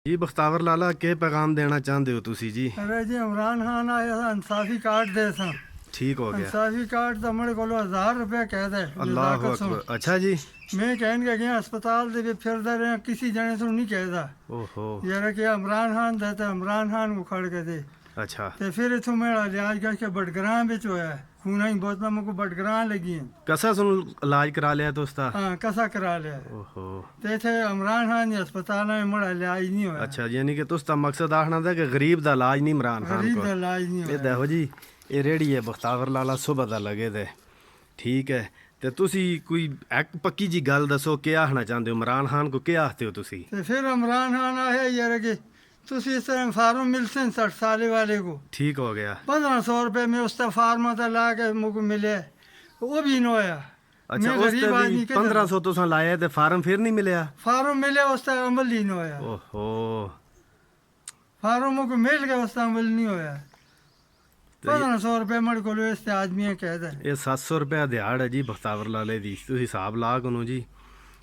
जी बख्तावर लाला के पैगाम देना चाहते हो तुसी जी? अरे जी इमरान खान आया था इंसाफी कार्ड दे सा ठीक हो गया। इंसाफी कार्ड तो मेरे को 1000 रुपया कह दे अल्लाह अकबर। अच्छा जी। मैं कहन के गया अस्पताल दे फिरदा रहे किसी जने तो नहीं कहदा ओहो। यार कि इमरान खान दे तो इमरान खान को खड़ के दे अच्छा ते फिर इथों मेरा इलाज करके बडगरां विच होया खूना ही बोतल मेरे को बडगरां लगी हैं कसा सुन इलाज करा लिया दोस्ता? हाँ कसा करा लिया ओहो। ते इथे इमरान खान के अस्पताल में मेरा इलाज नहीं होया अच्छा यानी कि तुसदा मकसद आखना था कि गरीब दा इलाज नहीं इमरान खान गरीब को। का इलाज नहीं ये होया देखो जी ये रेडी है बख्तावर लाला सुबह दा लगे दे। ठीक है ते तुसी कोई एक पक्की जी गल दसो क्या आखना चाहते हो इमरान खान को क्या आखते हो तुसी? तो फिर इमरान खान आया यार कि तुसी इस तरह फार्म मिलते हैं 60 साल वाले को ठीक हो गया। 1500 रुपये में उसका फार्म था ला के मुझको मिले वो भी नहीं होया अच्छा मैं उस गरीब आदमी के 1500 तुसा लाया ते फार्म फिर नहीं मिलया? फार्म मिले उसका अमल ही नहीं होया ओहो। फार्म मुझको मिल गया उसका अमल नहीं होया 1500 रुपये मेरे को इस आदमी कह दे ये 700 रुपया दिहाड़ है जी बख्तावर लाले दी। तुसी हिसाब ला कनो जी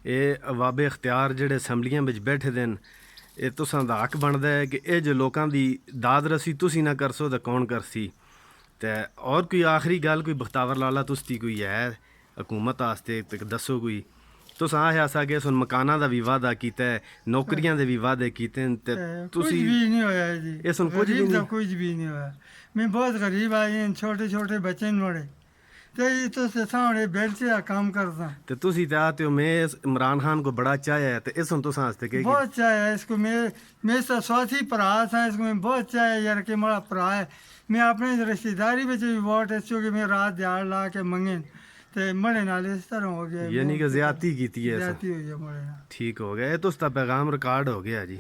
ये अवाबे इख्तियार जेह्ड़े असैंबलियां बिच बैठे दे न ये तुसां दा हक बनदा है कि ये जो लोकां दी दाद रसी तुसी ना करसो ते कौन करसी। ते और कोई आखिरी गल कोई बख्तावर लाला तुसदी कोई है हुकूमत आस्ते ते दसो कोई तुस आखिया सा कि सुन मकाना दा भी वादा कीता है नौकरियां दे भी वादे कीते न ते कुछ तुसी भी नहीं होया जी ये सुन कुछ भी गरीब दा नहीं। कुछ भी नहीं होया मैं बहुत गरीब आई हैं छोटे छोटे बच्चे न बड़े तो ये तो सामने बेल्ट से काम करता ते तुसी ते आते हो मैं इमरान खान को बड़ा चाहे है ते इस हुन तुसां आस्ते के बहुत चाहे है इसको मेरे साथी भरा था इसको मैं बहुत चाहे यार कि मेरा भरा है मैं अपने रिश्तेदारी में भी वोट इस कि मैं रात दिहाड़ ला के मंगे ते मड़े नाल इस तरह हो गया यानी कि ज्यादती कीती है ज्यादती हुई है मड़े नाल ठीक हो गया ये तो उसका पैगाम रिकॉर्ड हो गया जी।